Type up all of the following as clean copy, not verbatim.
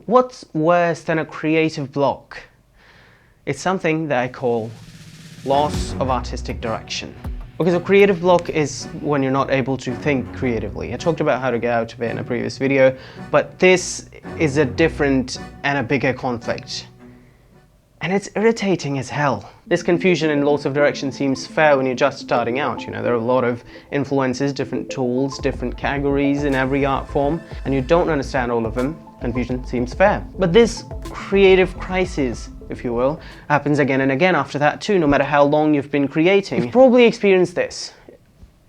What's worse than a creative block? It's something that I call loss of artistic direction. Because a creative block is when you're not able to think creatively. I talked about how to get out of it in a previous video, but this is a different and a bigger conflict. And it's irritating as hell. This confusion and loss of direction seems fair when you're just starting out. You know, there are a lot of influences, different tools, different categories in every art form, and you don't understand all of them. Confusion seems fair. But this creative crisis, if you will, happens again and again after that too, no matter how long you've been creating. You've probably experienced this.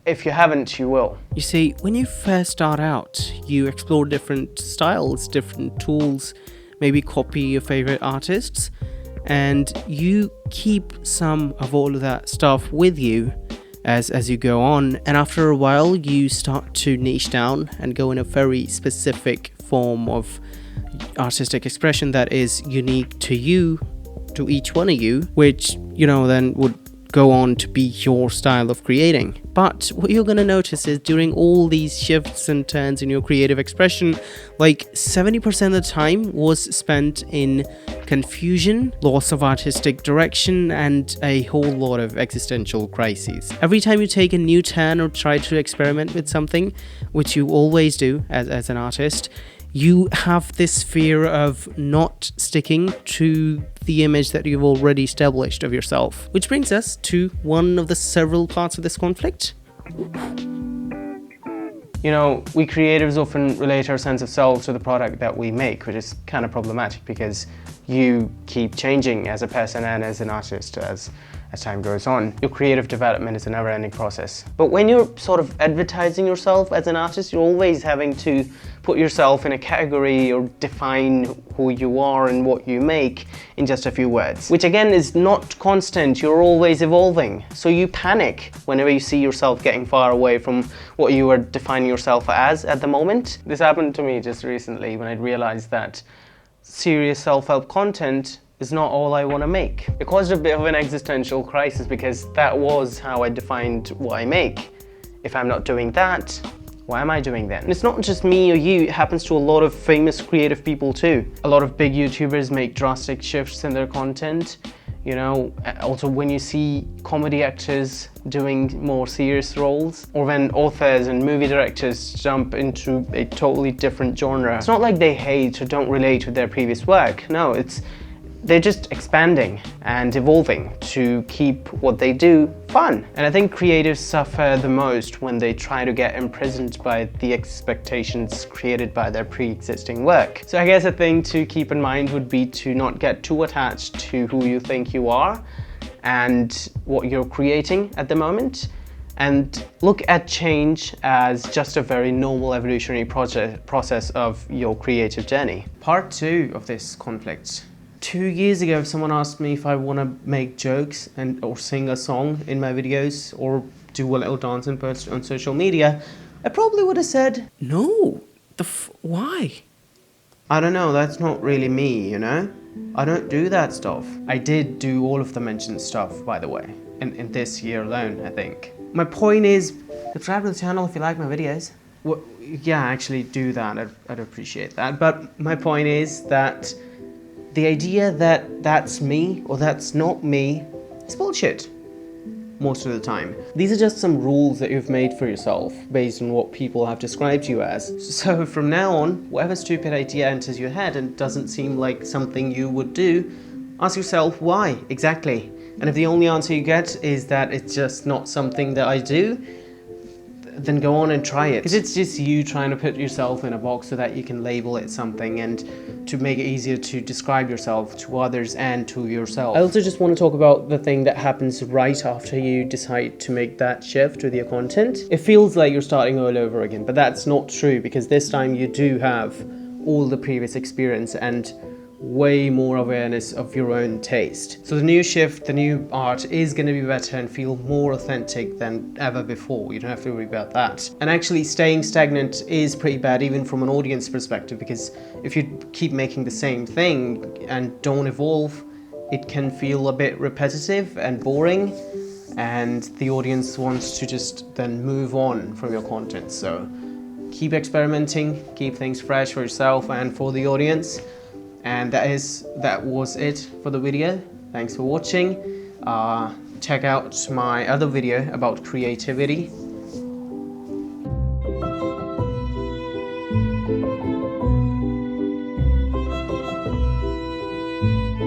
If you haven't, you will. You see, when you first start out, you explore different styles, different tools, maybe copy your favorite artists, and you keep some of all of that stuff with you as you go on. And after a while, you start to niche down and go in a very specific form of artistic expression that is unique to you, to each one of you, which, you know, then would go on to be your style of creating. But what you're going to notice is during all these shifts and turns in your creative expression, like 70% of the time was spent in confusion, loss of artistic direction, and a whole lot of existential crises. Every time you take a new turn or try to experiment with something, which you always do as an artist, you have this fear of not sticking to the image that you've already established of yourself. Which brings us to one of the several parts of this conflict. You know, we creatives often relate our sense of self to the product that we make, which is kind of problematic because you keep changing as a person and as an artist as time goes on. Your creative development is a never-ending process. But when you're sort of advertising yourself as an artist, you're always having to put yourself in a category or define who you are and what you make in just a few words, which again is not constant. You're always evolving. So you panic whenever you see yourself getting far away from what you are defining yourself as at the moment. This happened to me just recently when I realized that serious self-help content is not all I want to make. It caused a bit of an existential crisis because that was how I defined what I make. If I'm not doing that, why am I doing then? And it's not just me or you, it happens to a lot of famous creative people too. A lot of big YouTubers make drastic shifts in their content. You know, also when you see comedy actors doing more serious roles, or when authors and movie directors jump into a totally different genre. It's not like they hate or don't relate with their previous work. No, they're just expanding and evolving to keep what they do fun. And I think creatives suffer the most when they try to get imprisoned by the expectations created by their pre-existing work. So I guess a thing to keep in mind would be to not get too attached to who you think you are and what you're creating at the moment, and look at change as just a very normal evolutionary process of your creative journey. Part 2 of this conflict. 2 years ago, if someone asked me if I want to make jokes or sing a song in my videos or do a little dance and post on social media, I probably would have said, No, why? I don't know, that's not really me, you know? I don't do that stuff. I did do all of the mentioned stuff, by the way, in this year alone, I think. My point is, subscribe to the channel if you like my videos. Well, yeah, actually do that, I'd appreciate that. But my point is that the idea that that's me or that's not me is bullshit most of the time. These are just some rules that you've made for yourself based on what people have described you as. So from now on, whatever stupid idea enters your head and doesn't seem like something you would do, ask yourself why exactly. And if the only answer you get is that it's just not something that I do, then go on and try it. Because it's just you trying to put yourself in a box so that you can label it something and to make it easier to describe yourself to others and to yourself. I also just want to talk about the thing that happens right after you decide to make that shift with your content. It feels like you're starting all over again, but that's not true because this time you do have all the previous experience and way more awareness of your own taste. So the new shift, the new art is going to be better and feel more authentic than ever before. You don't have to worry about that. And actually staying stagnant is pretty bad even from an audience perspective, because if you keep making the same thing and don't evolve, it can feel a bit repetitive and boring, and the audience wants to just then move on from your content. So keep experimenting, keep things fresh for yourself and for the audience. And that was it for the video. Thanks for watching. Check out my other video about creativity.